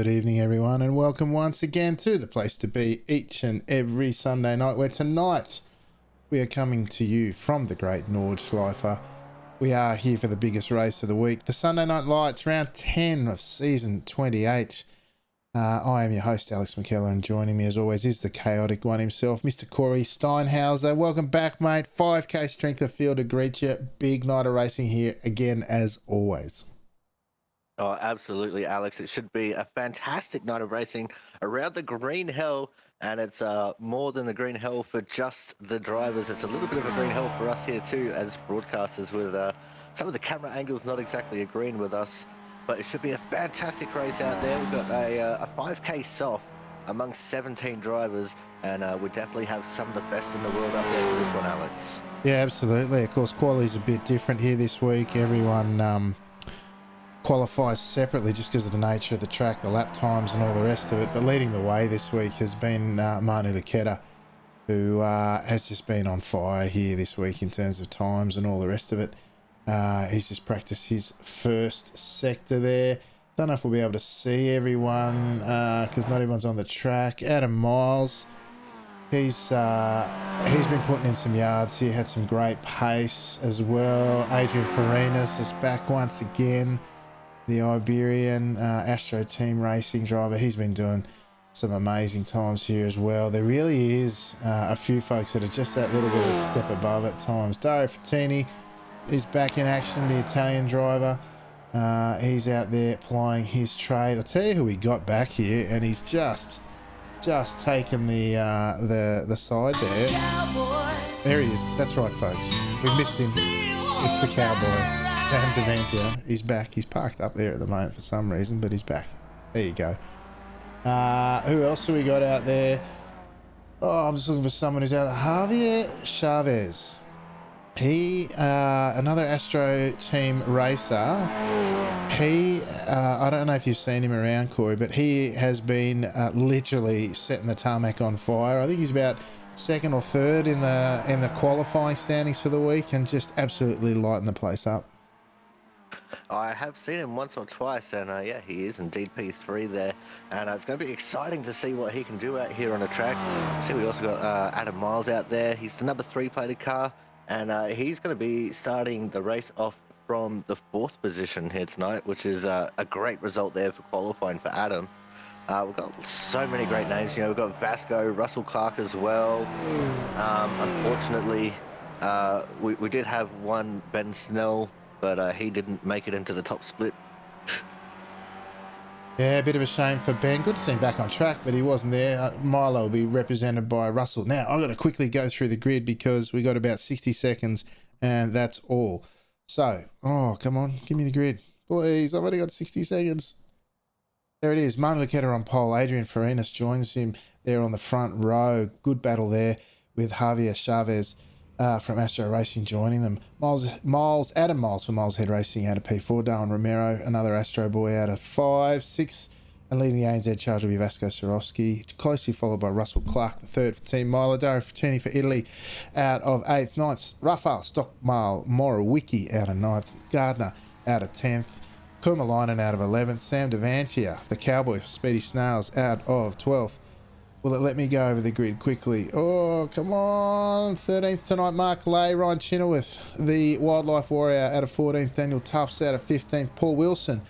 Good evening, everyone, and welcome once again to the place to be each and every Sunday night, where tonight we are coming to you from the great Nordschleife. We are here for the biggest race of the week, the Sunday Night Lights, round 10 of season 28. I am your host, Alex McKellar, and joining me as always is the chaotic one himself, Mr. Corey Steinhauser. Welcome back, mate. 5k strength of field to greet you. Big night of racing here again, as always. Oh, absolutely, Alex. It should be a fantastic night of racing around the green hell, and it's more than the green hell for just the drivers. It's a little bit of a green hell for us here too, as broadcasters, with some of the camera angles not exactly agreeing with us. But it should be a fantastic race out there. We've got a 5k soft amongst 17 drivers, and we definitely have some of the best in the world up there for this one, Alex. Yeah, absolutely. Of course, quality's a bit different here this week. Everyone qualifies separately just because of the nature of the track, the lap times and all the rest of it. But leading the way this week has been Manu Luketa, who has just been on fire here this week in terms of times and all the rest of it. He's just practiced his first sector there. Don't know if we'll be able to see everyone because not everyone's on the track. Adam Miles, he's been putting in some yards here, had some great pace as well. Adrian Farinas is back once again, the Iberian Astro Team racing driver. He's been doing some amazing times here as well. There really is a few folks that are just that little bit of a step above at times. Dario Frattini is back in action, the Italian driver. He's out there plying his trade. I'll tell you who we got back here, and he's just taken the side there. There he is. That's right, folks. We've missed him. It's the cowboy, Sam Devantia. He's back. He's parked up there at the moment for some reason, but he's back. There you go. Who else have we got out there? Oh, I'm just looking for someone who's out. Javier Chavez. He, another Astro Team racer. He, I don't know if you've seen him around, Corey, but he has been literally setting the tarmac on fire. I think he's about second or third in the qualifying standings for the week, and just absolutely lighting the place up. I have seen him once or twice, and yeah, he is indeed P3 there, and it's going to be exciting to see what he can do out here on the track. See, we also got Adam Miles out there. He's the number 3-plated car, and he's going to be starting the race off from the 4th position here tonight, which is a great result there for qualifying for Adam. We've got so many great names. You know, we've got Vasco, Russell Clark as well. Unfortunately, we did have one, Ben Snell, but he didn't make it into the top split. Yeah, a bit of a shame for Ben. Good to see him back on track, but he wasn't there. Milo will be represented by Russell. Now, I've got to quickly go through the grid because we got about 60 seconds, and that's all. So, oh, come on, give me the grid. Please, I've only got 60 seconds. There it is. Manu Luketa on pole. Adrian Farinas joins him there on the front row. Good battle there with Javier Chavez from Astro Racing joining them. Adam Miles for Miles Head Racing out of P4. Darwin Romero, another Astro boy, out of 5, 6. And leading the ANZ charge will be Vasco Sorowski, closely followed by Russell Clark, the 3rd for Team Milo. Dario Frattini for Italy out of 8th. 9th, Rafael Stockmal Morawicki out of 9th. Gardner out of 10th. Kumalainen out of 11th. Sam Devantia, the cowboy for Speedy Snails, out of 12th. Will it let me go over the grid quickly? Oh, come on. 13th tonight, Mark Lay. Ryan Chenoweth, the Wildlife Warrior, out of 14th. Daniel Tufts out of 15th. Paul Wilson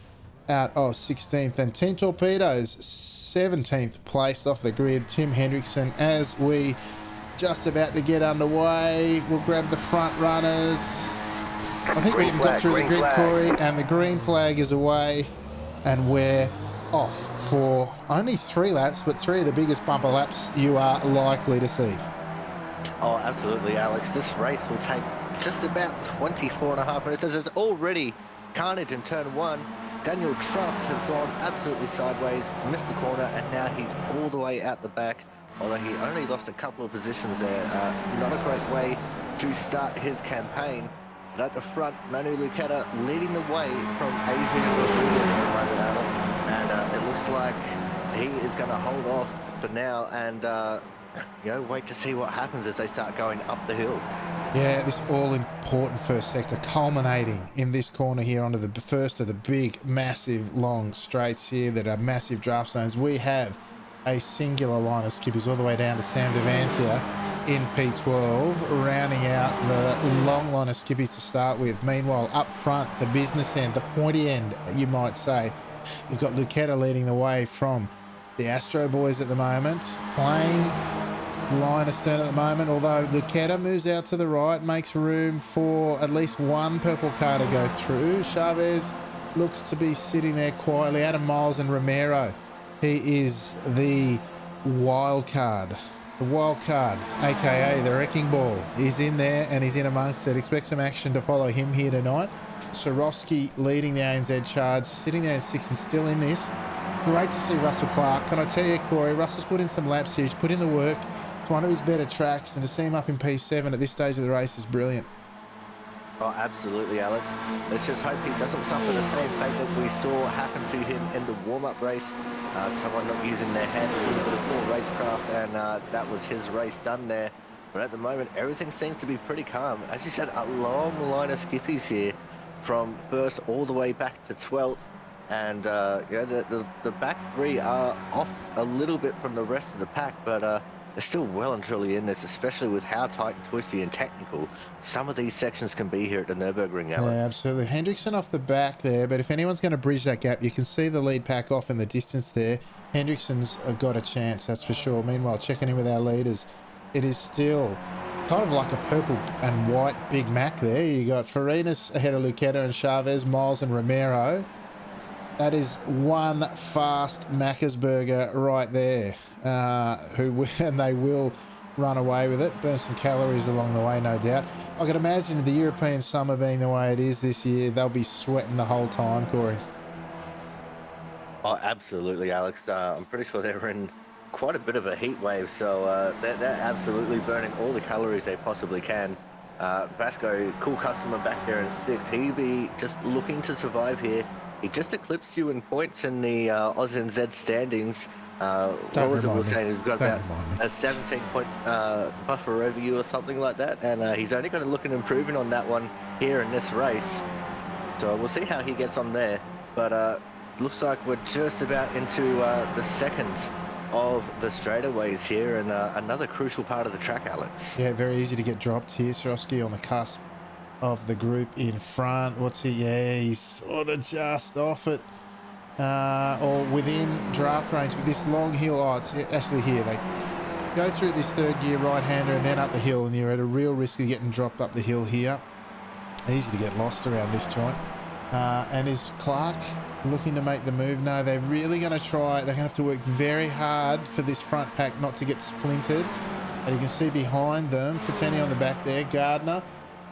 out of 16th. And Team Torpedoes, 17th place off the grid. Tim Hendrickson, as we just about to get underway. We'll grab the front runners. I think we even got through the grid, Corey, and the green flag is away, and we're off for only 3 laps, but 3 of the biggest bumper laps you are likely to see. Oh, absolutely, Alex. This race will take just about 24.5 minutes, as there's already carnage in turn 1. Daniel Truss has gone absolutely sideways, missed the corner, and now he's all the way out the back, although he only lost a couple of positions there. Not a great way to start his campaign. But at the front, Manu Luketa leading the way from Adrian Rodriguez at the moment, Alex. And it looks like he is going to hold off for now and, wait to see what happens as they start going up the hill. Yeah, this all-important first sector culminating in this corner here onto the first of the big, massive, long straights here that are massive draft zones. We have a singular line of skippies all the way down to Sam Devantia in P12, rounding out the long line of skippies to start with. Meanwhile, up front, the business end, the pointy end, you might say, you've got Lucetta leading the way from the Astro boys at the moment, playing line astern at the moment, although Lucetta moves out to the right, makes room for at least one purple car to go through. Chavez looks to be sitting there quietly. Adam Miles and Romero, he is the wild card. The wild card, aka the wrecking ball, is in there and he's in amongst it. Expect some action to follow him here tonight. Sorowski leading the ANZ charge, sitting there in 6th and still in this. Great to see Russell Clark. Can I tell you, Corey, Russell's put in some laps here. He's put in the work. It's one of his better tracks, and to see him up in P7 at this stage of the race is brilliant. Oh, absolutely, Alex. Let's just hope he doesn't suffer the same fate that we saw happen to him in the warm-up race. Someone not using their handles for the full racecraft, and that was his race done there. But at the moment, everything seems to be pretty calm. As you said, a long line of skippies here from first all the way back to 12th. And the back three are off a little bit from the rest of the pack, but they're still well and truly in this, especially with how tight, twisty and technical some of these sections can be here at the Nürburgring, Alex. Yeah, absolutely. Hendrickson off the back there, but if anyone's going to bridge that gap, you can see the lead pack off in the distance there. Hendrickson's got a chance, that's for sure. Meanwhile, checking in with our leaders, it is still kind of like a purple and white Big Mac there. You got Farinas ahead of Lucetta and Chavez, Miles and Romero. That is one fast Macca's burger right there, and they will run away with it, burn some calories along the way, no doubt. I can imagine the European summer being the way it is this year, they'll be sweating the whole time, Corey. Oh, absolutely, Alex. I'm pretty sure they're in quite a bit of a heat wave, so they're absolutely burning all the calories they possibly can. Vasco, cool customer back there in 6th. He'd be just looking to survive here. He just eclipsed you in points in the AusNZ standings. What was it we were saying? He's got about a 17-point buffer over you or something like that. And he's only going to look at improving on that one here in this race. So we'll see how he gets on there. But looks like we're just about into the second of the straightaways here, and another crucial part of the track, Alex. Yeah, very easy to get dropped here. Sorowski on the cusp of the group in front. What's he? Yeah, he's sort of just off it, or within draft range with this long hill. Oh, it's actually here. They go through this third gear right-hander and then up the hill, and you're at a real risk of getting dropped up the hill here. Easy to get lost around this joint. And is Clark looking to make the move? No, they're really going to try. They're going to have to work very hard for this front pack not to get splintered. And you can see behind them, Fratini on the back there, Gardner,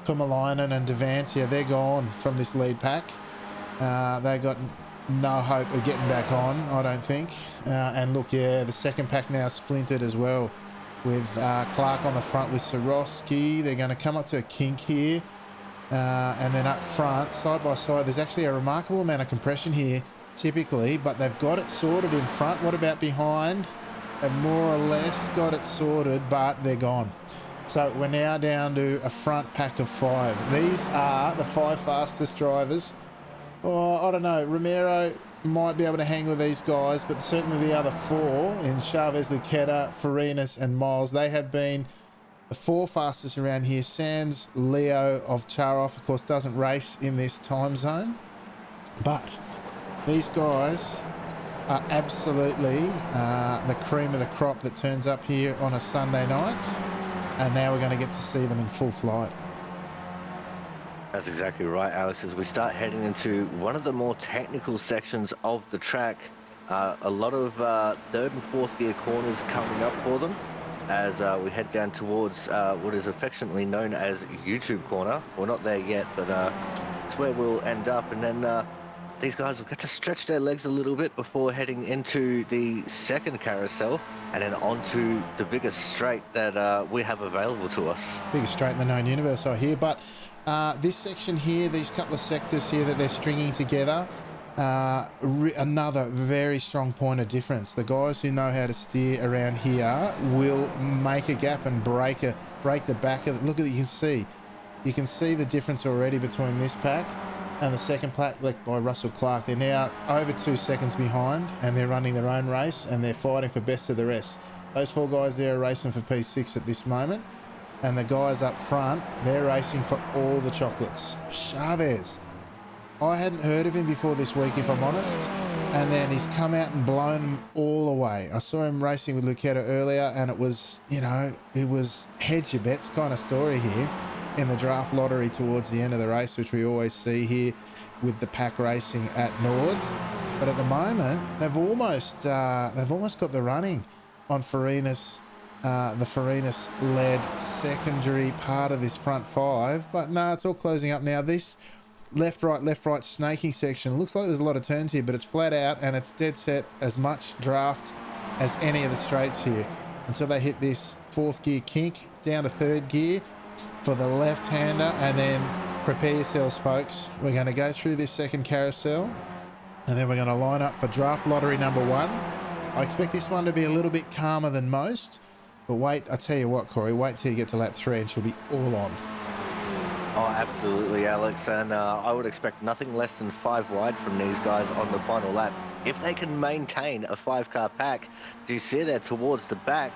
Kumalainen and Devantia, they're gone from this lead pack. They got no hope of getting back on, I don't think. And look, yeah, the second pack now splintered as well, with Clark on the front with Sorowski. They're going to come up to a kink here. And then up front, side by side, there's actually a remarkable amount of compression here, typically, but they've got it sorted in front. What about behind? They've more or less got it sorted, but they're gone. So we're now down to a front pack of 5. These are the 5 fastest drivers. Oh, I don't know. Romero might be able to hang with these guys, but certainly the other 4 in Chavez, Lucetta, Farinas and Miles, they have been the 4 fastest around here. Sans Leo of Charoff, of course, doesn't race in this time zone. But these guys are absolutely the cream of the crop that turns up here on a Sunday night. And now we're going to get to see them in full flight. That's exactly right, Alex. As we start heading into one of the more technical sections of the track, a lot of 3rd and 4th gear corners coming up for them as we head down towards what is affectionately known as YouTube corner. We're not there yet, but it's where we'll end up. And then these guys will get to stretch their legs a little bit before heading into the second carousel and then onto the biggest straight that we have available to us. Biggest straight in the known universe, I hear. But this section here, these couple of sectors here that they're stringing together, another very strong point of difference. The guys who know how to steer around here will make a gap and break the back of it. Look at it, you can see You can see the difference already between this pack and the second pack led by Russell Clark. They're now over 2 seconds behind, and they're running their own race, and they're fighting for best of the rest. Those 4 guys there are racing for P6 at this moment, and the guys up front, they're racing for all the chocolates. Chavez, I hadn't heard of him before this week, if I'm honest, and then he's come out and blown them all away. I saw him racing with Lucetta earlier, and it was, you know, it was hedge your bets kind of story here in the draft lottery towards the end of the race, which we always see here with the pack racing at Nords. But at the moment, they've almost got the running on Farinas, the Farinas-led secondary part of this front 5. But no, it's all closing up now. This left, right snaking section looks like there's a lot of turns here, but it's flat out and it's dead set as much draft as any of the straights here until they hit this 4th gear kink down to 3rd gear for the left-hander. And then prepare yourselves, folks. We're going to go through this second carousel, and then we're going to line up for draft lottery number 1. I expect this one to be a little bit calmer than most, but wait, I tell you what, Corey, wait till you get to lap 3 and she'll be all on. Oh, absolutely, Alex, and I would expect nothing less than 5 wide from these guys on the final lap. If they can maintain a 5-car pack, do you see there towards the back?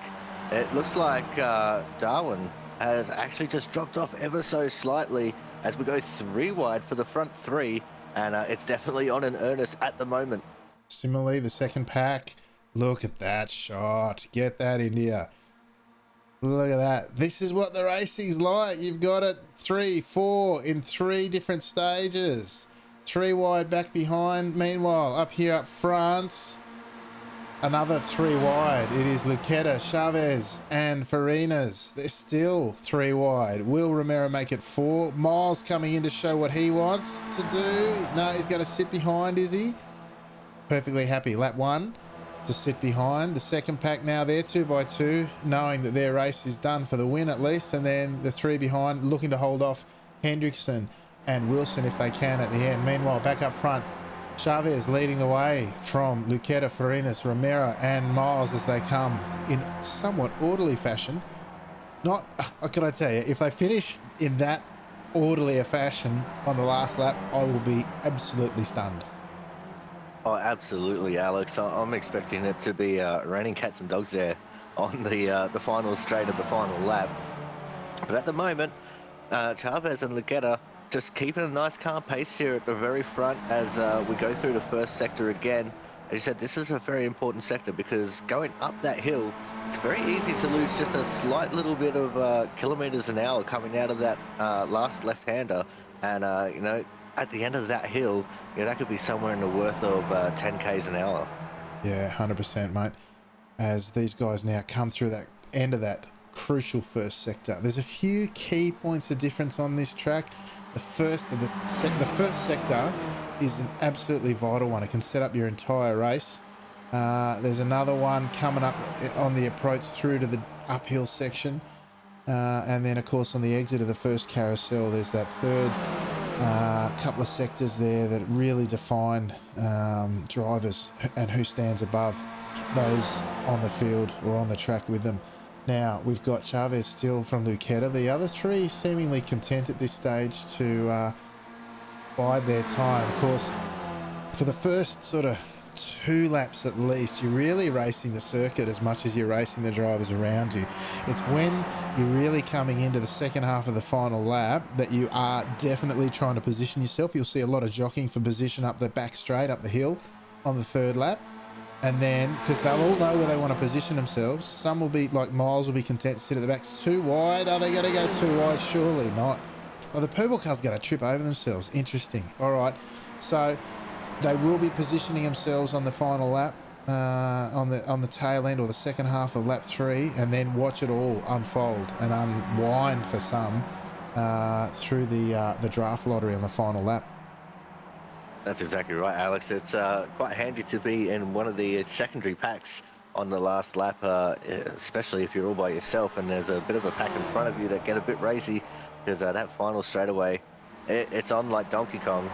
It looks like Darwin has actually just dropped off ever so slightly as we go 3 wide for the front 3, and it's definitely on in earnest at the moment. Similarly, the second pack, look at that shot. Get that, India. Look at that. This is what the racing's like. You've got it 3, 4 in 3 different stages. 3 wide back behind. Meanwhile, up here up front, another 3 wide. It is Lucetta, Chavez, and Farinas. They're still 3 wide. Will Romero make it 4? Miles coming in to show what he wants to do. No, he's going to sit behind, is he? Perfectly happy. Lap 1 to sit behind. The second pack now they're 2 by 2, knowing that their race is done for the win at least. And then the 3 behind looking to hold off Hendrickson and Wilson if they can at the end. Meanwhile, back up front, Chavez leading the way from Lucetta, Farinas, Romero and Miles as they come in somewhat orderly fashion. Not, what can I tell you, if they finish in that orderly a fashion on the last lap, I will be absolutely stunned. Oh, absolutely, Alex. I'm expecting it to be raining cats and dogs there on the final straight of the final lap. But at the moment, Chavez and Lucetta just keeping a nice calm pace here at the very front as we go through the first sector again. As you said, this is a very important sector because going up that hill, it's very easy to lose just a slight little bit of kilometers an hour coming out of that last left-hander. And, you know, at the end of that hill, yeah, that could be somewhere in the worth of 10 Ks an hour. Yeah, 100%, mate. As these guys now come through that end of that crucial first sector. There's a few key points of difference on this track. The first sector is an absolutely vital one. It can set up your entire race. There's another one coming up on the approach through to the uphill section. And then, of course, on the exit of the first carousel, there's that third couple of sectors there that really define drivers and who stands above those on the field or on the track with them. Now, we've got Chavez still from Lucetta. The other 3 seemingly content at this stage to bide their time. Of course, for the first sort of 2 laps at least, you're really racing the circuit as much as you're racing the drivers around you. It's when you're really coming into the second half of the final lap that you are definitely trying to position yourself. You'll see a lot of jockeying for position up the back straight, up the hill on the 3rd lap. And then, because they'll all know where they want to position themselves, some will be, like Miles will be content to sit at the back. It's too wide. Are they going to go too wide? Surely not. Oh, the purple car's going to trip over themselves. Interesting. All right. So they will be positioning themselves on the final lap, on the tail end or the second half of lap 3, and then watch it all unfold and unwind for some through the draft lottery on the final lap. That's exactly right, Alex. It's quite handy to be in one of the secondary packs on the last lap, especially if you're all by yourself and there's a bit of a pack in front of you that get a bit racy, because that final straightaway, it's on like Donkey Kong.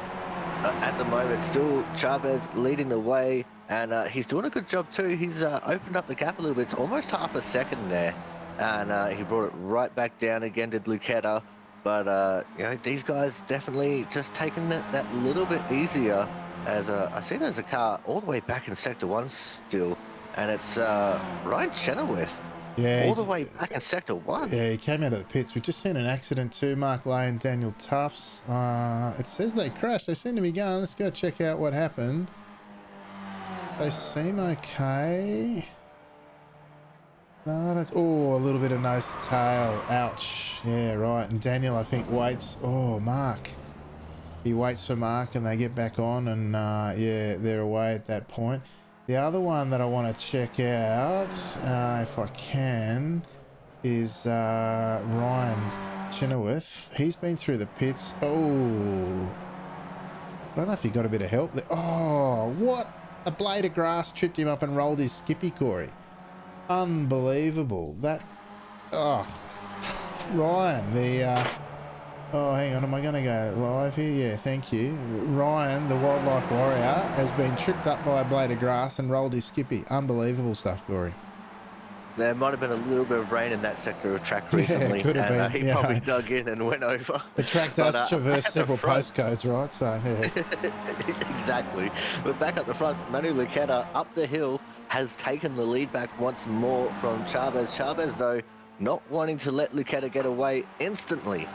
At the moment, still Chavez leading the way, and he's doing a good job too. He's opened up the gap a little bit. It's almost half a second there, and he brought it right back down again to Lucetta. But, you know, these guys definitely just taking it that little bit easier. As I see there's a car all the way back in Sector 1 still, and it's Ryan Chenoweth Yeah, all the way back in Sector 1. yeah, he came out of the pits. We've just seen an accident too. Mark Lane, Daniel Tufts. It says they crashed. They seem to be going. Let's go check out what happened. They seem okay. No, that's, oh, a little bit of nose to tail. Ouch. Yeah, right. And Daniel, I think, waits. Oh, Mark. He waits for Mark and they get back on, and yeah, they're away at that point. The other one that I want to check out, if I can, is Ryan Chenoweth. He's been through the pits. Oh, I don't know if he got a bit of help there. Oh, what? A blade of grass tripped him up and rolled his skippy, Corey. Unbelievable. That, oh, Ryan, the, oh, hang on, am I going to go live here? Yeah, thank you. Ryan, the wildlife warrior, has been tripped up by a blade of grass and rolled his skippy. Unbelievable stuff, Corey. There might have been a little bit of rain in that sector of track recently, Yeah, could have and been. he probably dug in and went over. The track does traverse several postcodes, right? So, yeah. Exactly. But back at the front, Manu Luqueta up the hill has taken the lead back once more from Chavez. Chavez, though, not wanting to let Luqueta get away instantly.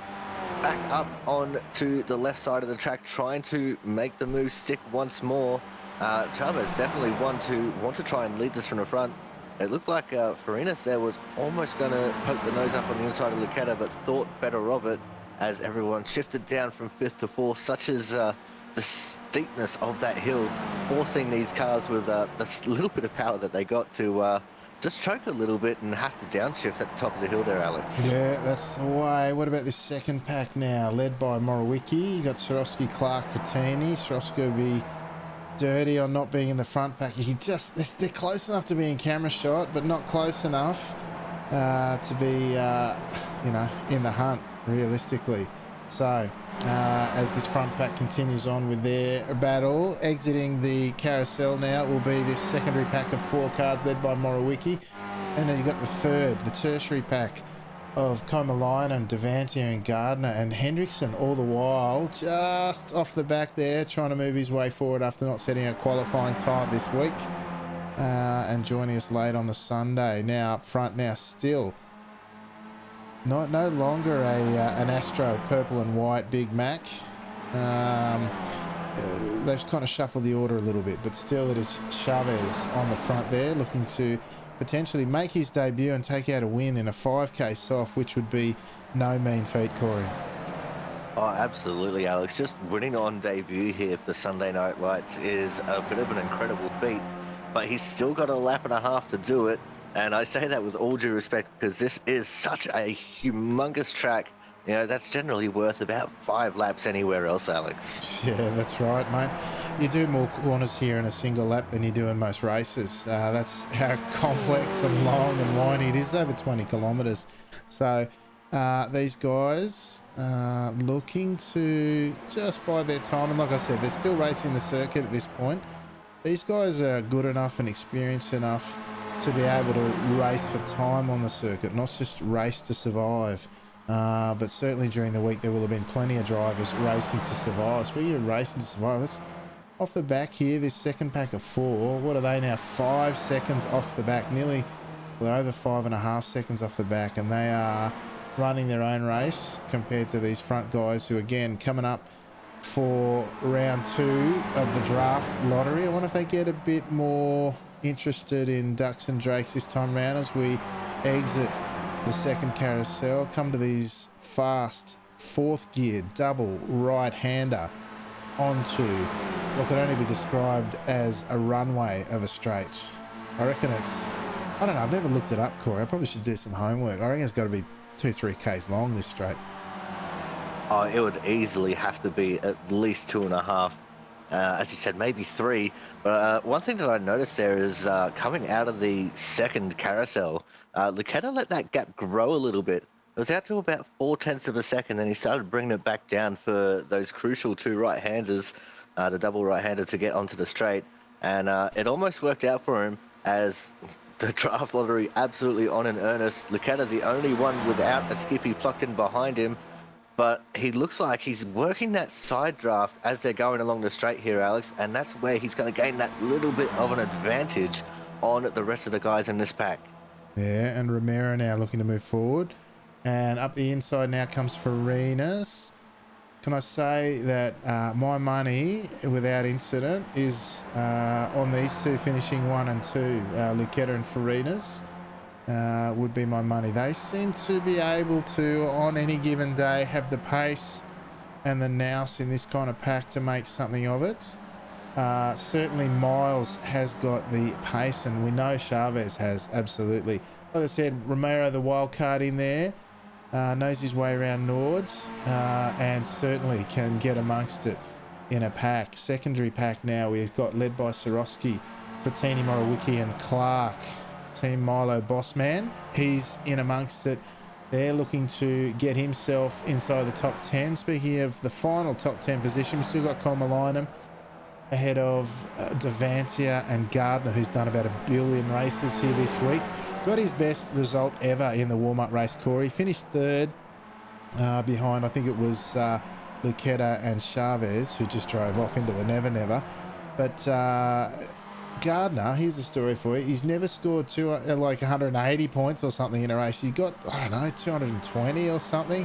Back up on to the left side of the track, trying to make the move stick once more. Chavez definitely want to try and lead this from the front. It looked like Farinas there was almost going to poke the nose up on the inside of Luqueta, but thought better of it as everyone shifted down from 5th to 4th, such as the steepness of that hill, forcing these cars with this little bit of power that they got to just choke a little bit and have to downshift at the top of the hill there, Alex. yeah, that's the way. What about this second pack now? Led by Morawicki. You got Swarovski, Clark, Fatini. Swarovski will be dirty on not being in the front pack. He just, they're close enough to be in camera shot, but not close enough to be, you know, in the hunt, realistically. So, as this front pack continues on with their battle, exiting the carousel now will be this secondary pack of 4 cars led by Morawicki. And then you've got the third, the tertiary pack of Komalainen, Devantier and Gardner, and Hendrickson all the while just off the back there, trying to move his way forward after not setting a qualifying time this week, and joining us late on the Sunday. Now up front now still no longer an Astro purple and white Big Mac. They've kind of shuffled the order a little bit, but still it is Chavez on the front there, looking to potentially make his debut and take out a win in a 5k soft, which would be no mean feat, Corey. Oh, absolutely, Alex. Just winning on debut here for Sunday Night Lights is a bit of an incredible feat, but he's still got a lap and a half to do it. And I say that with all due respect because this is such a humongous track. You know, that's generally worth about 5 laps anywhere else, Alex. Yeah, that's right, mate. You do more corners here in a single lap than you do in most races. That's how complex and long and windy it is, over 20 kilometres. So these guys looking to just bide their time. And like I said, they're still racing the circuit at this point. These guys are good enough and experienced enough to be able to race for time on the circuit, not just race to survive. But certainly during the week there will have been plenty of drivers racing to survive. Speaking of racing to survive, let's off the back here, this second pack of 4. What are they now? 5 seconds off the back, nearly, well, they're over 5.5 seconds off the back, and they are running their own race compared to these front guys who, again, coming up for round 2 of the draft lottery. I wonder if they get a bit more interested in ducks and drakes this time round as we exit the second carousel, come to these fast 4th gear double right-hander onto what could only be described as a runway of a straight. I reckon it's, I don't know, I've never looked it up, Corey. I probably should do some homework. I reckon it's got to be 2-3 k's long, this straight. Oh, it would easily have to be at least 2.5. As you said, maybe 3. But one thing that I noticed there is coming out of the second carousel, Luqueta let that gap grow a little bit. It was out to about 0.4 of a second, then he started bringing it back down for those crucial 2 right-handers, the double right-hander to get onto the straight. And it almost worked out for him as the draft lottery absolutely on in earnest. Luqueta, the only one without a skippy plucked in behind him. but he looks like he's working that side draft as they're going along the straight here, Alex, and that's where he's going to gain that little bit of an advantage on the rest of the guys in this pack. Yeah, and Romero now looking to move forward. And up the inside now comes Farinas. Can I say that my money, without incident, is on these two finishing 1 and 2, Lucetta and Farinas. Would be my money. They seem to be able to, on any given day, have the pace and the nous in this kind of pack to make something of it. Certainly Miles has got the pace, and we know Chavez has, absolutely. Like I said, Romero, the wild card in there, knows his way around Nords, and certainly can get amongst it in a pack. Secondary pack now, we've got led by Sorosky, Frattini, Morawicki and Clark. Team Milo Bossman, he's in amongst it. They're looking to get himself inside the top 10. Speaking of the final top 10 position, we've still got Komalinum ahead of Devantia and Gardner, who's done about 1 billion races here this week. Got his best result ever in the warm-up race, Corey. Finished third behind, I think it was Lucetta and Chavez, who just drove off into the Never Never. But Gardner, here's the story for you. He's never scored like 180 points or something in a race. He got, I don't know, 220 or something,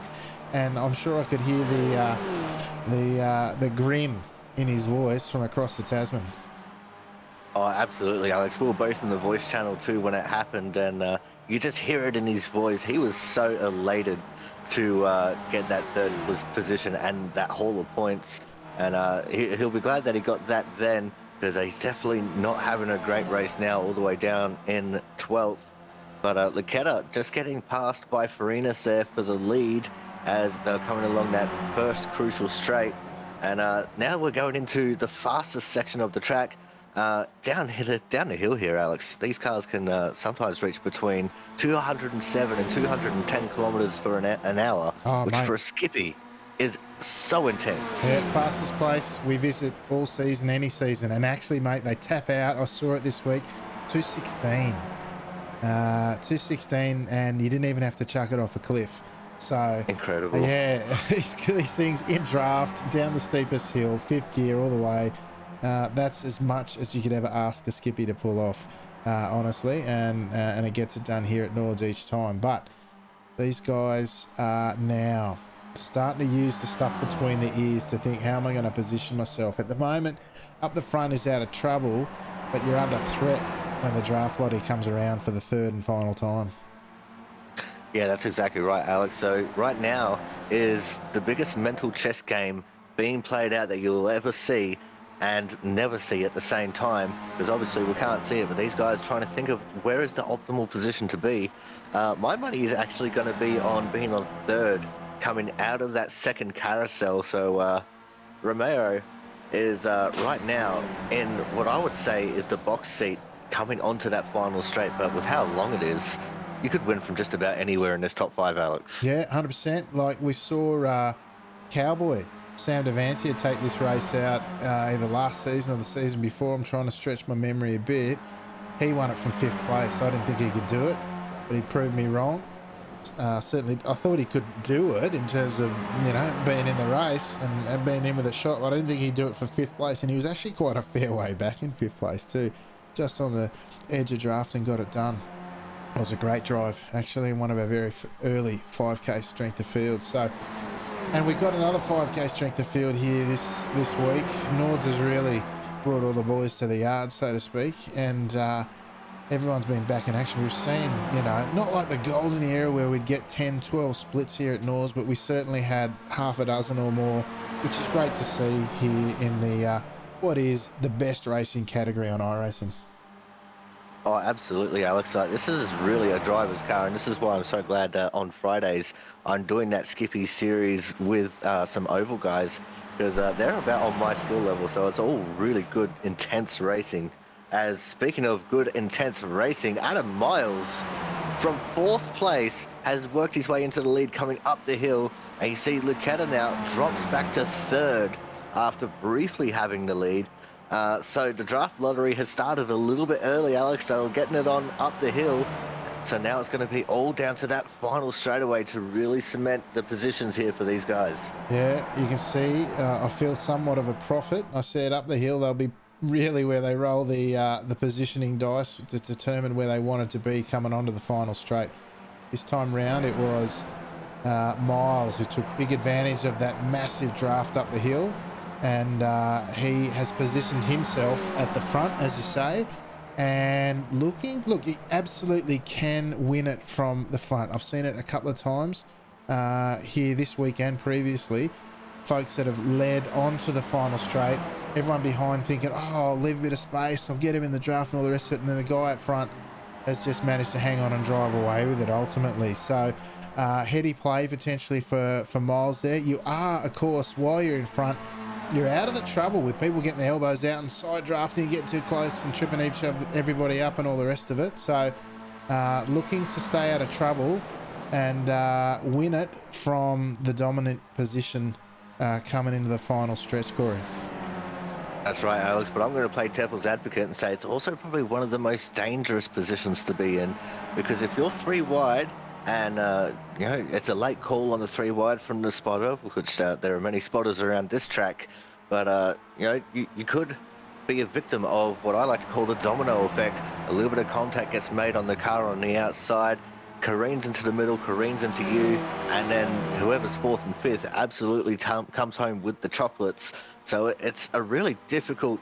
and I'm sure I could hear the grin in his voice from across the Tasman. Oh, absolutely, Alex. We were both in the voice channel too when it happened, and you just hear it in his voice. He was so elated to get that third position and that haul of points, and he'll be glad that he got that then, because he's definitely not having a great race now, all the way down in 12th. But Lucetta just getting passed by Farinas there for the lead as they're coming along that first crucial straight. And now we're going into the fastest section of the track. Down the hill here, Alex. These cars can sometimes reach between 207 and 210 kilometers per an hour, which mate, for a skippy is so intense. Yeah, fastest place we visit all season, any season. And actually, mate, they tap out. I saw it this week, 216. 216, and you didn't even have to chuck it off a cliff. So incredible. Yeah, these things in draft, down the steepest hill, 5th gear all the way. That's as much as you could ever ask a skippy to pull off, honestly. And it gets it done here at Nords each time. But these guys are now starting to use the stuff between the ears to think, how am I going to position myself? At the moment, up the front is out of trouble, but you're under threat when the draft lottery comes around for the third and final time. Yeah, that's exactly right, Alex. So right now is the biggest mental chess game being played out that you'll ever see, and never see at the same time, because obviously we can't see it, but these guys trying to think of where is the optimal position to be. My money is actually going to be on being on third, coming out of that second carousel. So Romero is right now in what I would say is the box seat coming onto that final straight, but with how long it is, you could win from just about anywhere in this top 5, Alex. Yeah, 100%. Like we saw Cowboy Sam Devantia take this race out either last season or the season before. I'm trying to stretch my memory a bit. He won it from 5th place. I didn't think he could do it, but he proved me wrong. Certainly, I thought he could do it in terms of, you know, being in the race and being in with a shot, but I didn't think he'd do it for 5th place, and he was actually quite a fair way back in 5th place too. Just on the edge of draft and got it done. It was a great drive, actually, in one of our very early 5K strength of field. So, and we got another 5K strength of field here this week. Nords has really brought all the boys to the yard, so to speak, and everyone's been back in action. We've seen, you know, not like the golden era where we'd get 10, 12 splits here at Nords, but we certainly had half a dozen or more, which is great to see here in the what is the best racing category on iRacing. Oh, absolutely, Alex. This is really a driver's car, and this is why I'm so glad that on Fridays I'm doing that Skippy series with some oval guys, because they're about on my skill level, so it's all really good, intense racing. As speaking of good, intense racing, Adam Miles from 4th place has worked his way into the lead coming up the hill, and you see Lucetta now drops back to 3rd after briefly having the lead. So the draft lottery has started a little bit early, Alex, so getting it on up the hill. So now it's going to be all down to that final straightaway to really cement the positions here for these guys. Yeah, you can see I feel somewhat of a profit. I said up the hill they'll be really where they roll the positioning dice to determine where they wanted to be coming onto the final straight. This time round it was Miles who took big advantage of that massive draft up the hill, and he has positioned himself at the front, as you say, and look, he absolutely can win it from the front. I've seen it a couple of times here this week and previously. Folks that have led onto the final straight, everyone behind thinking, oh, I'll leave a bit of space, I'll get him in the draft and all the rest of it, and then the guy up front has just managed to hang on and drive away with it ultimately. So heady play potentially for Miles there. You are, of course, while you're in front, you're out of the trouble with people getting their elbows out and side drafting, getting too close and tripping everybody up and all the rest of it. So looking to stay out of trouble and win it from the dominant position coming into the final stretch, Corey. That's right, Alex, but I'm going to play devil's advocate and say it's also probably one of the most dangerous positions to be in, because if you're 3 wide and you know, it's a late call on the 3 wide from the spotter, which there are many spotters around this track, but you know, you could be a victim of what I like to call the domino effect. A little bit of contact gets made on the car on the outside, careens into the middle, careens into you, and then whoever's 4th and 5th absolutely comes home with the chocolates. So it's a really difficult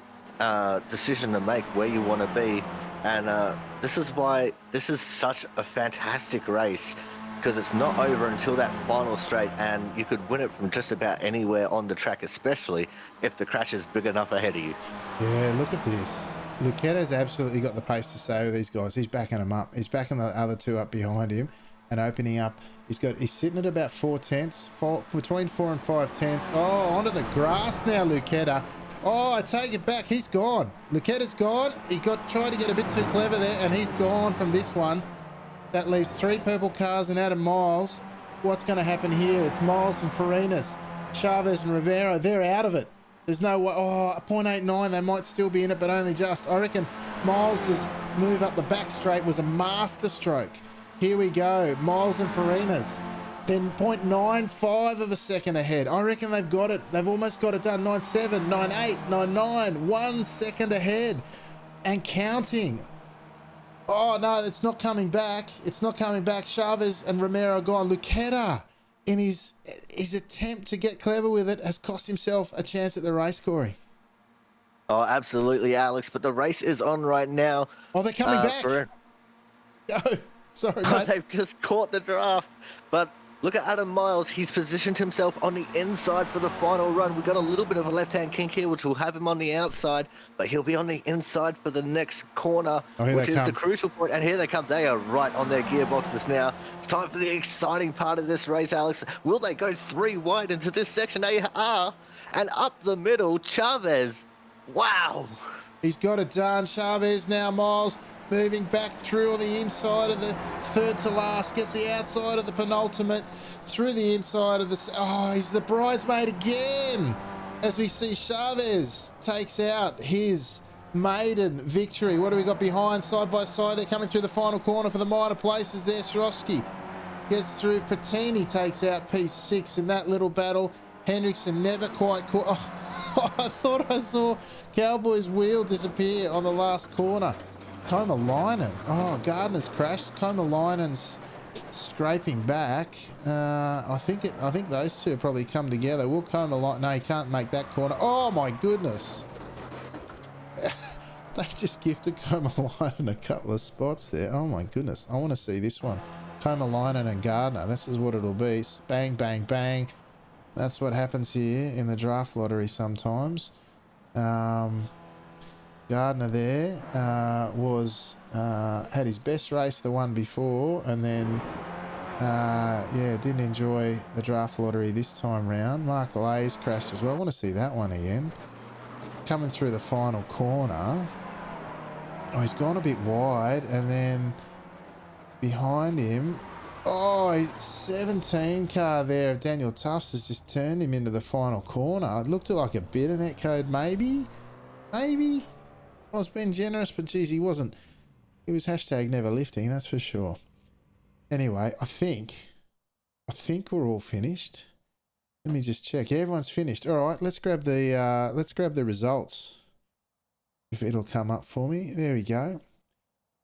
decision to make where you want to be, and this is why this is such a fantastic race, because it's not over until that final straight, and you could win it from just about anywhere on the track, especially if the crash is big enough ahead of you. Yeah, look at this. Lucetto's absolutely got the pace to stay with these guys. He's backing them up. He's backing the other 2 up behind him and opening up. He's sitting at about 4 tenths, between 4 and 5 tenths. Oh, onto the grass now, Lucetto. Oh, I take it back. He's gone. Lucetto's gone. He tried to get a bit too clever there, and he's gone from this one. That leaves 3 purple cars and Adam Miles. What's going to happen here? It's Miles and Farinas, Chavez and Rivera. They're out of it. There's no way. Oh, a 0.89. They might still be in it, but only just. I reckon Miles's move up the back straight was a master stroke. Here we go. Miles and Farinas. Then 0.95 of a second ahead. I reckon they've got it. They've almost got it done. 9.7, 9.8, 9.9. 1 second ahead. And counting. Oh, no, it's not coming back. It's not coming back. Chavez and Romero gone. Lucetta, in his attempt to get clever with it, has cost himself a chance at the race, Corey. Oh, absolutely, Alex. But the race is on right now. Oh, they're coming back. Oh, sorry, mate. They've just caught the draft. But look at Adam Miles. He's positioned himself on the inside for the final run. We've got a little bit of a left-hand kink here, which will have him on the outside, but he'll be on the inside for the next corner, which is the crucial point. And here they come. They are right on their gearboxes now. It's time for the exciting part of this race, Alex. Will they go 3 wide into this section? They are. And up the middle, Chavez. Wow. He's got it done. Chavez now, Miles. Moving back through on the inside of the 3rd to last, gets the outside of the penultimate, through the inside of the... Oh, he's the bridesmaid again! As we see Chavez takes out his maiden victory. What do we got behind? Side by side, they're coming through the final corner for the minor places there. Swarovski gets through. Frattini takes out P6 in that little battle. Hendrickson never quite caught... Oh, I thought I saw Cowboy's wheel disappear on the last corner. Komalainen. Oh, Gardner's crashed. Komalainen's scraping back. I think those 2 probably come together. Will Komalainen... No, he can't make that corner. Oh, my goodness. They just gifted Komalainen a couple of spots there. Oh, my goodness. I want to see this one. Komalainen and Gardner. This is what it'll be. Bang, bang, bang. That's what happens here in the draft lottery sometimes. Gardner there had his best race the one before, and then yeah, didn't enjoy the draft lottery this time round. Mark Lay's crashed as well. I want to see that one again. Coming through the final corner. Oh, he's gone a bit wide, and then behind him, oh, 17 car there of Daniel Tufts has just turned him into the final corner. It looked like a bit of net code, maybe. I was being generous, but geez, he wasn't. He was hashtag never lifting, that's for sure. Anyway, I think we're all finished. Let me just check. Yeah, everyone's finished. All right, let's grab the results. If it'll come up for me. There we go.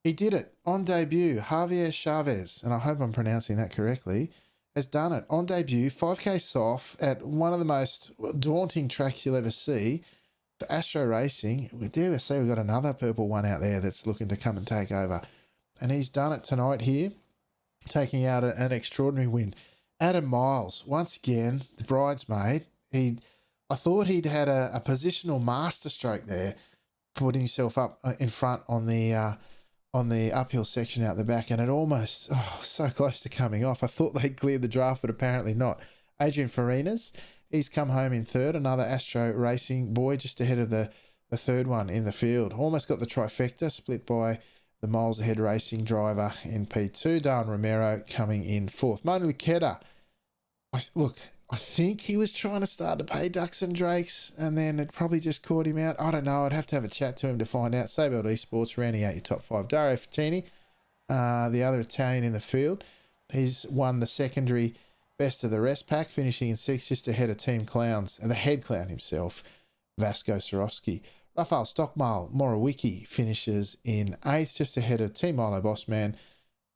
He did it on debut. Javier Chavez, and I hope I'm pronouncing that correctly, has done it on debut. 5K soft at one of the most daunting tracks you'll ever see. For Astro Racing, we dare say we've got another purple one out there that's looking to come and take over. And he's done it tonight here, taking out an extraordinary win. Adam Miles, once again, the bridesmaid. I thought he'd had a positional masterstroke there, putting himself up in front on the uphill section out the back, and it almost so close to coming off. I thought they'd cleared the draft, but apparently not. Adrian Farinas, he's come home in third, another Astro Racing boy, just ahead of the third one in the field. Almost got the trifecta, split by the miles ahead racing driver in P2. Darren Romero coming in fourth. Manu Luqueta, I think he was trying to start to pay ducks and drakes, and then it probably just caught him out. I don't know. I'd have to have a chat to him to find out. Sabelt Esports rounding out your top five. Dario Fattini, the other Italian in the field, he's won the secondary best of the rest pack, finishing in sixth, just ahead of Team Clowns and the head clown himself, Vasco Sorosky. Rafael Stockmile Morawiki finishes in eighth, just ahead of Team Milo Bossman,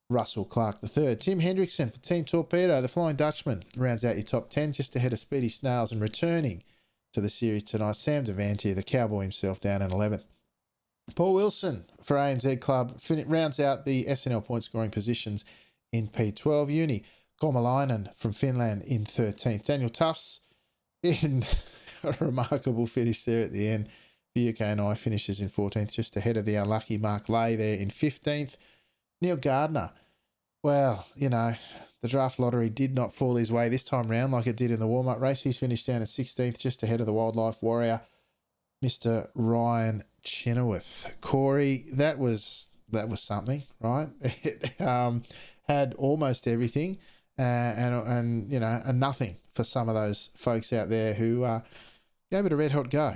Russell Clark the third. Tim Hendrickson for Team Torpedo, the Flying Dutchman, rounds out your top 10, just ahead of Speedy Snails, and returning to the series tonight, Sam Devantier, the cowboy himself, down in 11th. Paul Wilson for ANZ Club rounds out the SNL point scoring positions in P12. Uni Kormalainen from Finland in 13th. Daniel Tufts in a remarkable finish there at the end. The UK and I finishes in 14th, just ahead of the unlucky Mark Lay there in 15th. Neil Gardner, well, the draft lottery did not fall his way this time round like it did in the warm-up race. He's finished down at 16th, just ahead of the Wildlife Warrior, Mr. Ryan Chenoweth. Corey, that was something, right? It had almost everything and nothing for some of those folks out there who gave it a red-hot go.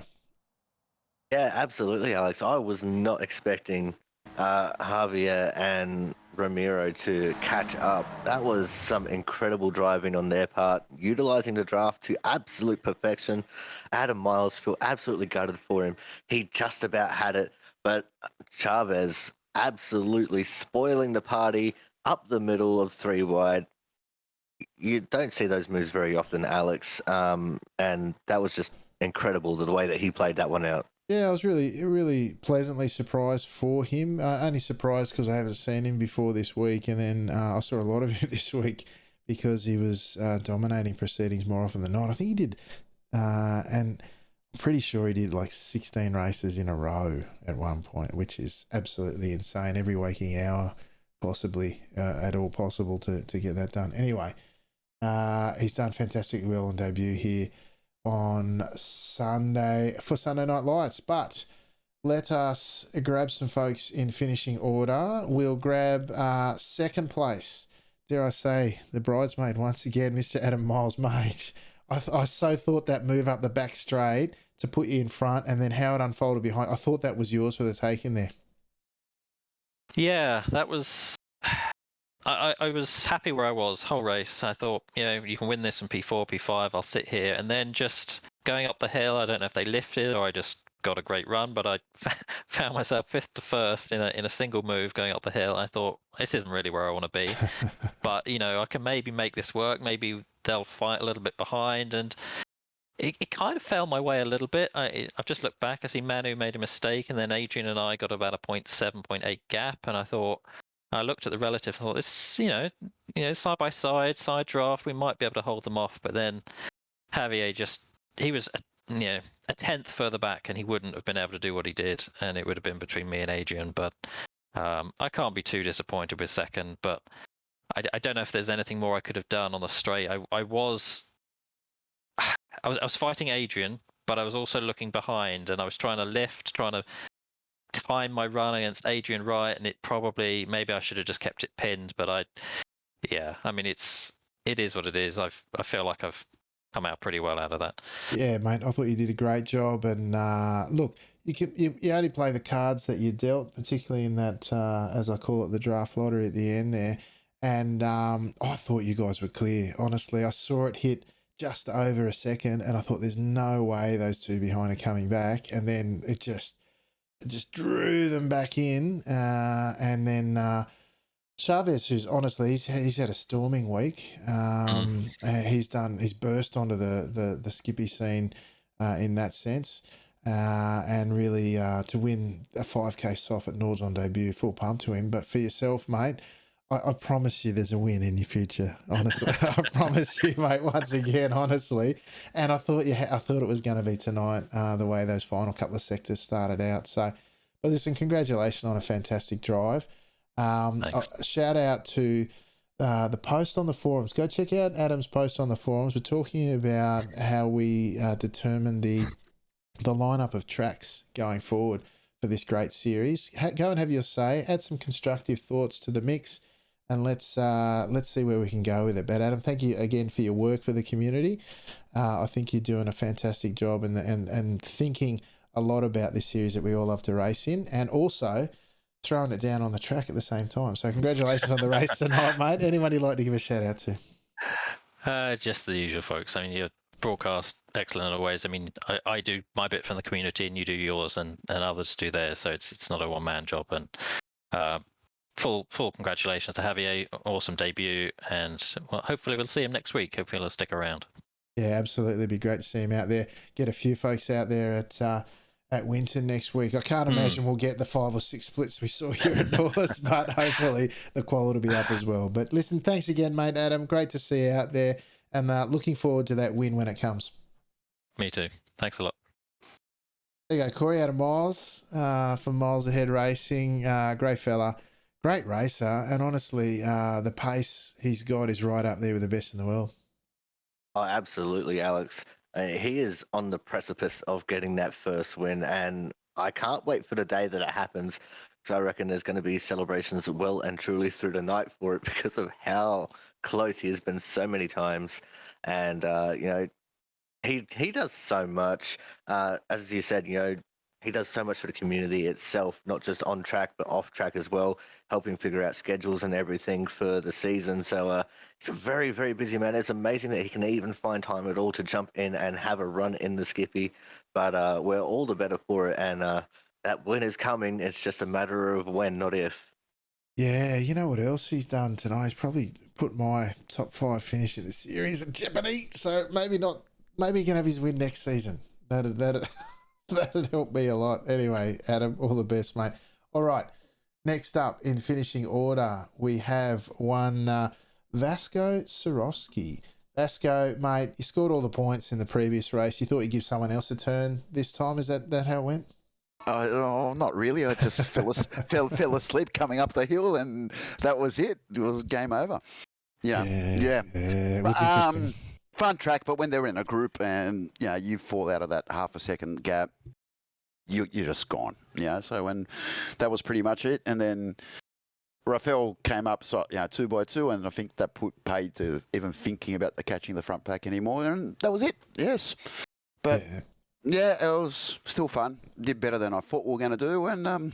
Yeah, absolutely, Alex. I was not expecting Javier and Ramiro to catch up. That was some incredible driving on their part, utilizing the draft to absolute perfection. Adam Miles feel absolutely gutted for him. He just about had it, but Chavez absolutely spoiling the party up the middle of three wide. You don't see those moves very often, Alex, and that was just incredible, the way that he played that one out. Yeah, I was really, really pleasantly surprised for him. Only surprised because I haven't seen him before this week, and then I saw a lot of him this week because he was dominating proceedings more often than not. I think he did, and I'm pretty sure he did like 16 races in a row at one point, which is absolutely insane. Every waking hour, possibly, at all possible to get that done. Anyway, he's done fantastically well on debut here on Sunday for Sunday Night Lights, but let us grab some folks in finishing order. We'll grab second place, dare I say, the bridesmaid once again, Mr. Adam Miles. Mate, I so thought that move up the back straight to put you in front and then how it unfolded behind, I thought that was yours for the taking there. Yeah, that was... I was happy where I was whole race. I thought, you can win this in P4, P5. I'll sit here. And then just going up the hill, I don't know if they lifted or I just got a great run, but I found myself fifth to first in a single move going up the hill. I thought, this isn't really where I want to be. But, I can maybe make this work. Maybe they'll fight a little bit behind. And it kind of fell my way a little bit. I've just looked back. I see Manu made a mistake, and then Adrian and I got about a 0.7, 0.8 gap. And I thought... I looked at the relative. I thought this, side by side draft, we might be able to hold them off. But then Javier he was, a tenth further back, and he wouldn't have been able to do what he did, and it would have been between me and Adrian. But I can't be too disappointed with second. But I don't know if there's anything more I could have done on the straight. I was fighting Adrian, but I was also looking behind, and I was trying to lift, trying to time my run against Adrian right, and maybe I should have just kept it pinned, but it is what it is. I feel like I've come out pretty well out of that. Yeah, mate, I thought you did a great job, and look, you only play the cards that you dealt, particularly in that, as I call it, the draft lottery at the end there, And I thought you guys were clear. Honestly, I saw it hit just over a second, and I thought there's no way those two behind are coming back. And then it just drew them back in, and then Chavez, who's honestly he's had a storming week. He's burst onto the skippy scene in that sense, and really to win a 5K soft at Nords on debut, full pump to him. But for yourself, mate, I promise you there's a win in your future. Honestly, I promise you, mate. Once again, honestly, and I thought it was going to be tonight. The way those final couple of sectors started out. So, but listen, congratulations on a fantastic drive. Shout out to the post on the forums. Go check out Adam's post on the forums. We're talking about how we determine the lineup of tracks going forward for this great series. Go and have your say. Add some constructive thoughts to the mix, and let's see where we can go with it. But Adam, thank you again for your work for the community. I think you're doing a fantastic job and thinking a lot about this series that we all love to race in, and also throwing it down on the track at the same time. So congratulations on the race tonight, mate. Anyone you'd like to give a shout out to? Just the usual folks. I mean, your broadcast excellent always. I mean, I do my bit from the community, and you do yours, and others do theirs. So it's not a one-man job. And full congratulations to Javier. Awesome debut, and well, hopefully we'll see him next week. Hopefully he'll stick around. Yeah, absolutely. It'd be great to see him out there. Get a few folks out there at Winton next week. I can't imagine we'll get the 5 or 6 splits we saw here at North, but hopefully the quality will be up as well. But listen, thanks again, mate, Adam. Great to see you out there, and looking forward to that win when it comes. Me too. Thanks a lot. There you go, Corey, Adam Miles from Miles Ahead Racing. Great fella, great racer, and honestly, the pace he's got is right up there with the best in the world. Oh, absolutely, Alex. He is on the precipice of getting that first win, and I can't wait for the day that it happens. So I reckon there's going to be celebrations well and truly through the night for it because of how close he has been so many times. And, he does so much. As you said, he does so much for the community itself, not just on track, but off track as well, helping figure out schedules and everything for the season. So it's a very, very busy man. It's amazing that he can even find time at all to jump in and have a run in the Skippy. But we're all the better for it. And that win is coming. It's just a matter of when, not if. Yeah, you know what else he's done tonight? He's probably put my top 5 finish in the series in jeopardy. So maybe not. Maybe he can have his win next season. That'd help me a lot. Anyway, Adam, all the best, mate. All right, next up in finishing order, we have one Vasco Sorowski. Vasco, mate, you scored all the points in the previous race. You thought you'd give someone else a turn this time. Is that how it went? Oh, not really. I just fell asleep coming up the hill, and that was it. It was game over. Yeah. It was interesting. Fun track, but when they're in a group and you fall out of that half a second gap, you're just gone. So when that was pretty much it, and then Rafael came up, 2x2, and I think that put paid to even thinking about the catching the front pack anymore, and that was it. Yes, but it was still fun. Did better than I thought we were going to do, and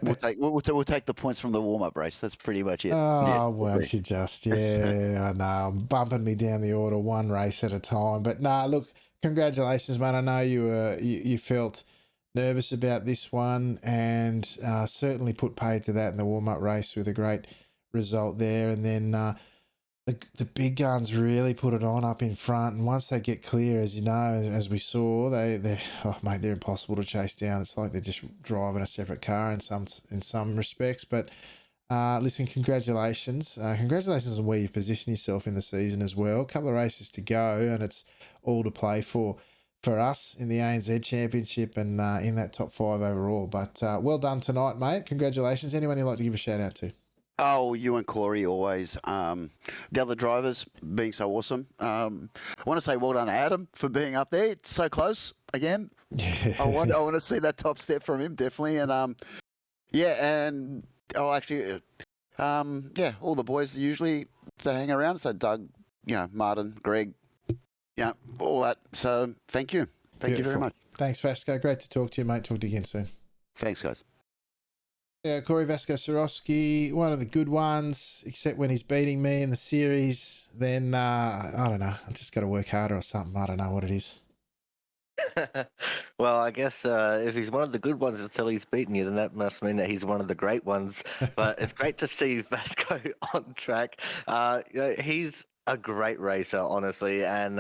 we'll take the points from the warm-up race. That's pretty much it. Oh, well, you just, I know. I'm bumping me down the order one race at a time. But, look, congratulations, mate. I know you felt nervous about this one, and certainly put paid to that in the warm-up race with a great result there. And then the big guns really put it on up in front, and once they get clear, as you know, as we saw, they're impossible to chase down. It's like they're just driving a separate car in some respects. But listen, congratulations on where you've positioned yourself in the season as well. A couple of races to go, and it's all to play for us in the ANZ Championship and in that top 5 overall. But well done tonight, mate. Congratulations. Anyone you'd like to give a shout out to? Oh, you and Corey always. The other drivers being so awesome. I want to say well done to Adam for being up there. It's so close again. I want to see that top step from him, definitely. And all the boys usually that hang around. So Doug, Martin, Greg, all that. So thank you. Thank you very much. Thanks, Vasco. Great to talk to you, mate. Talk to you again soon. Thanks, guys. Yeah, Corey Vasco-Swarovski, one of the good ones, except when he's beating me in the series, then I don't know. I just got to work harder or something. I don't know what it is. Well, I guess if he's one of the good ones until he's beaten you, then that must mean that he's one of the great ones. But it's great to see Vasco on track. He's a great racer, honestly, and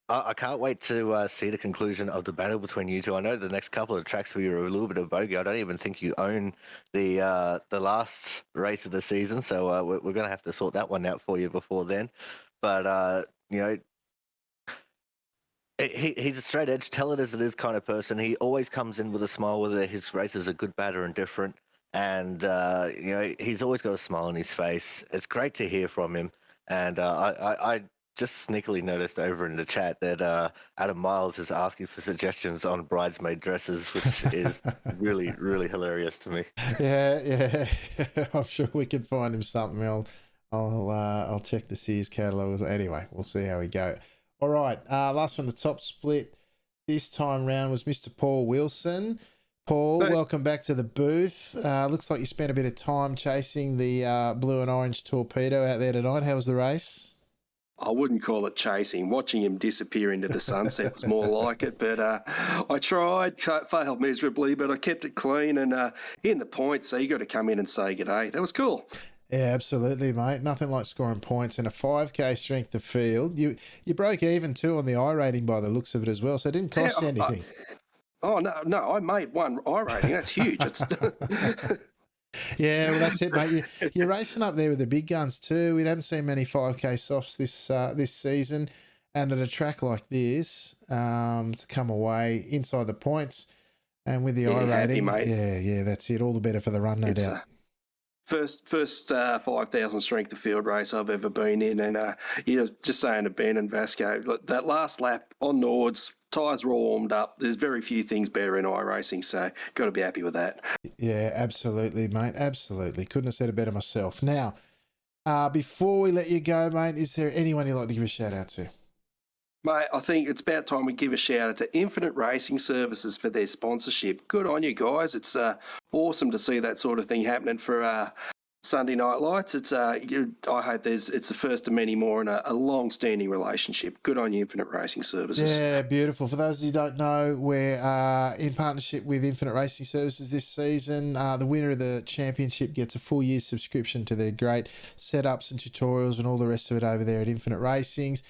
I can't wait to see the conclusion of the battle between you two. I know the next couple of tracks where you're a little bit of bogey. I don't even think you own the last race of the season, so we're going to have to sort that one out for you before then. But he's a straight edge, tell it as it is kind of person. He always comes in with a smile, whether his races are good, bad, or indifferent. And he's always got a smile on his face. It's great to hear from him. And I just sneakily noticed over in the chat that Adam Miles is asking for suggestions on bridesmaid dresses, which is really, really hilarious to me. Yeah. I'm sure we can find him something. I'll check the Sears catalogs. Anyway, we'll see how we go. All right, last from the top split this time round was Mr. Paul Wilson. Paul, Hey. welcome back to the booth. Looks like you spent a bit of time chasing the blue and orange torpedo out there tonight. How was the race? I wouldn't call it chasing. Watching him disappear into the sunset was more like it. But I tried, failed miserably, but I kept it clean and in the points. So you got to come in and say good day. That was cool. Yeah, absolutely, mate. Nothing like scoring points in a 5K strength of field. You broke even too on the I rating by the looks of it as well, so it didn't cost you anything. No, I made one I rating. That's huge. It's Yeah, well, that's it, mate. You're racing up there with the big guns too. We haven't seen many 5K softs this season, and at a track like this, to come away inside the points and with the I rating, happy, mate. yeah, that's it. All the better for the run, no doubt. First 5,000 strength of field race I've ever been in, and just saying to Ben and Vasco, look, that last lap on Nords, tyres were all warmed up. There's very few things better in iRacing, so got to be happy with that. Yeah, absolutely, mate. Absolutely. Couldn't have said it better myself. Now, before we let you go, mate, is there anyone you'd like to give a shout out to? Mate, I think it's about time we give a shout out to Infinite Racing Services for their sponsorship. Good on you guys. It's awesome to see that sort of thing happening for Sunday Night Lights. I hope it's the first of many more in a long-standing relationship. Good on you, Infinite Racing Services. Yeah, beautiful. For those of you who don't know, we're in partnership with Infinite Racing Services this season. The winner of the championship gets a full year's subscription to their great setups and tutorials and all the rest of it over there at Infinite Racings.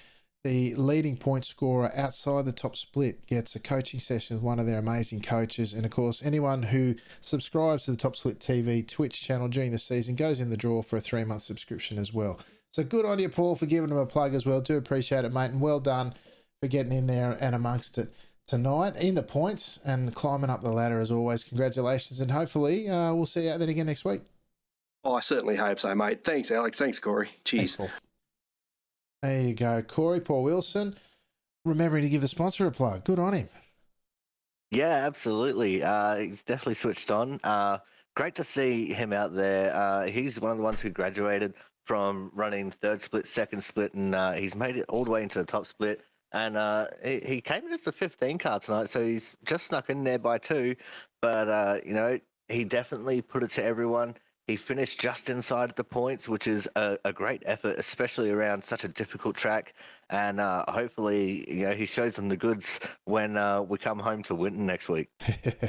The leading point scorer outside the top split gets a coaching session with one of their amazing coaches. And, of course, anyone who subscribes to the Top Split TV Twitch channel during the season goes in the draw for a 3-month subscription as well. So good on you, Paul, for giving them a plug as well. Do appreciate it, mate. And well done for getting in there and amongst it tonight in the points and climbing up the ladder as always. Congratulations. And hopefully we'll see you out there again next week. I certainly hope so, mate. Thanks, Alex. Thanks, Corey. Cheers. Thanks, Paul. There you go. Corey, Paul Wilson, remembering to give the sponsor a plug. Good on him. Yeah, absolutely. He's definitely switched on. Great to see him out there. He's one of the ones who graduated from running third split, second split, and he's made it all the way into the top split. And he came in as the 15 car tonight, so he's just snuck in there by 2. But, he definitely put it to everyone. He finished just inside the points, which is a great effort, especially around such a difficult track. And hopefully, he shows them the goods when we come home to Winton next week.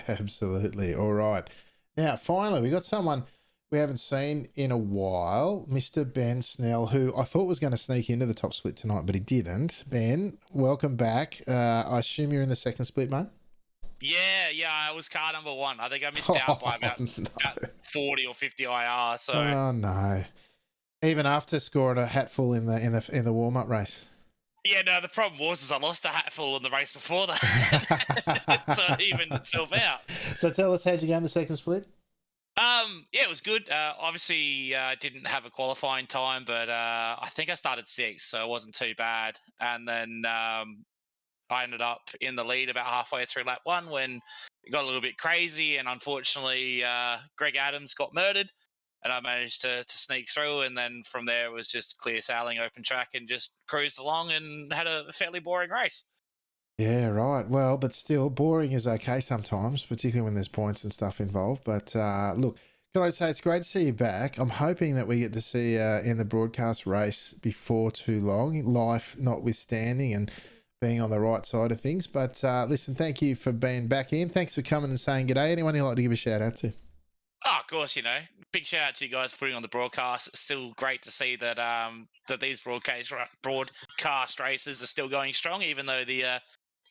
Absolutely. All right. Now, finally, we got someone we haven't seen in a while, Mr. Ben Snell, who I thought was going to sneak into the top split tonight, but he didn't. Ben, welcome back. I assume you're in the second split, mate? Yeah, I was car number 1. I think I missed out by about 40 or 50 IR. So. Oh no! Even after scoring a hatful in the warm up race. Yeah, no. The problem was I lost a hatful in the race before that, so it evened itself out. So tell us, how'd you go in the second split? Yeah, it was good. Obviously, didn't have a qualifying time, but I think I started 6th, so it wasn't too bad. And then I ended up in the lead about halfway through lap 1 when it got a little bit crazy, and unfortunately Greg Adams got murdered, and I managed to sneak through, and then from there it was just clear sailing, open track, and just cruised along and had a fairly boring race. Yeah, right. Well, but still, boring is okay sometimes, particularly when there's points and stuff involved. But look, can I say it's great to see you back. I'm hoping that we get to see you in the broadcast race before too long, life notwithstanding and being on the right side of things. But listen, thank you for being back in. Thanks for coming and saying g'day. Anyone you'd like to give a shout out to? Oh, of course, big shout out to you guys for putting on the broadcast. It's still great to see that that these broadcast races are still going strong, even though the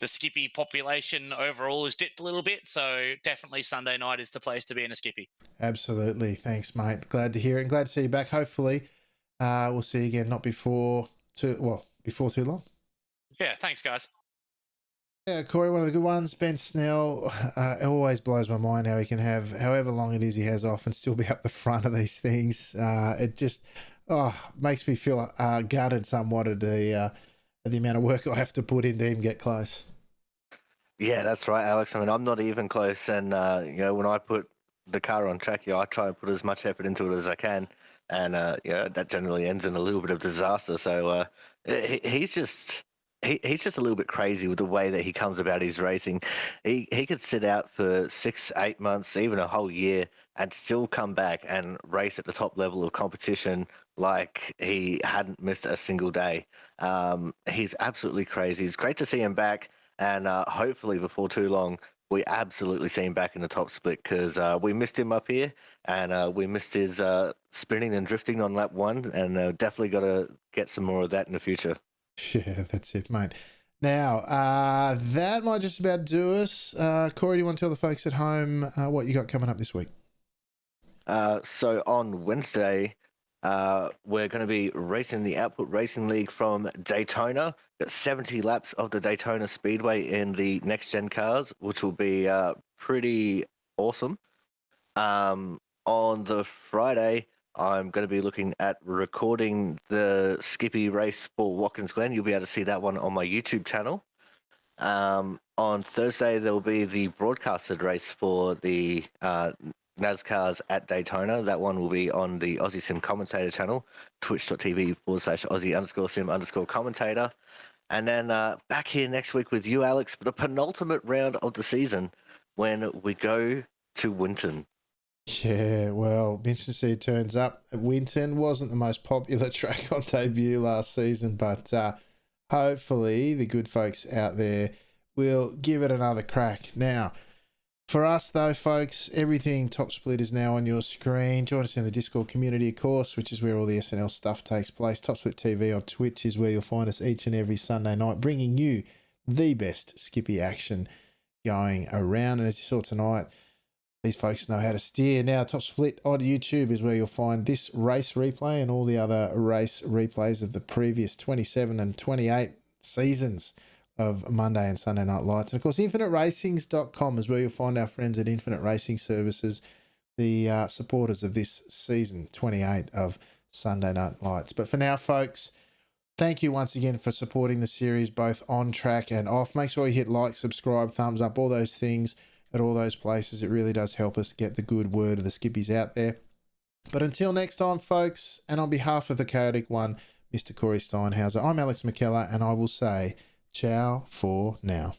Skippy population overall has dipped a little bit. So definitely Sunday night is the place to be in a Skippy. Absolutely. Thanks, mate. Glad to hear it and glad to see you back. Hopefully, we'll see you again, not before before too long. Yeah, thanks, guys. Yeah, Corey, one of the good ones. Ben Snell, it always blows my mind how he can have however long it is he has off and still be up the front of these things. It just makes me feel gutted somewhat at the amount of work I have to put in to even get close. Yeah, that's right, Alex. I mean, I'm not even close, and when I put the car on track, I try and put as much effort into it as I can, and that generally ends in a little bit of disaster. So he's just he's just a little bit crazy with the way that he comes about his racing. He could sit out for 6, 8 months, even a whole year, and still come back and race at the top level of competition like he hadn't missed a single day. He's absolutely crazy. It's great to see him back. And hopefully before too long, we absolutely see him back in the top split because we missed him up here and we missed his spinning and drifting on lap 1 and definitely got to get some more of that in the future. Yeah, that's it, mate. Now, that might just about do us. Corey, do you want to tell the folks at home what you got coming up this week? So on Wednesday, we're going to be racing the Output Racing League from Daytona. Got 70 laps of the Daytona Speedway in the next gen cars, which will be pretty awesome. On the Friday, I'm going to be looking at recording the Skippy race for Watkins Glen. You'll be able to see that one on my YouTube channel. On Thursday, there will be the broadcasted race for the NASCARs at Daytona. That one will be on the Aussie Sim Commentator channel, twitch.tv/Aussie_Sim_commentator. And then back here next week with you, Alex, for the penultimate round of the season when we go to Winton. Yeah, well, interesting to see it turns up. Winton wasn't the most popular track on debut last season, but hopefully the good folks out there will give it another crack. Now, for us though, folks, everything Top Split is now on your screen. Join us in the Discord community, of course, which is where all the SNL stuff takes place. Top Split TV on Twitch is where you'll find us each and every Sunday night, bringing you the best Skippy action going around. And as you saw tonight, these folks know how to steer. Now, Top Split on YouTube is where you'll find this race replay and all the other race replays of the previous 27 and 28 seasons of Monday and Sunday Night Lights. And of course, InfiniteRacings.com is where you'll find our friends at Infinite Racing Services, the supporters of this season 28 of Sunday Night Lights. But for now, folks, thank you once again for supporting the series, both on track and off. Make sure you hit like, subscribe, thumbs up, all those things at all those places. It really does help us get the good word of the Skippies out there. But until next time, folks, and on behalf of the Chaotic One, Mr. Corey Steinhauser, I'm Alex McKellar, and I will say ciao for now.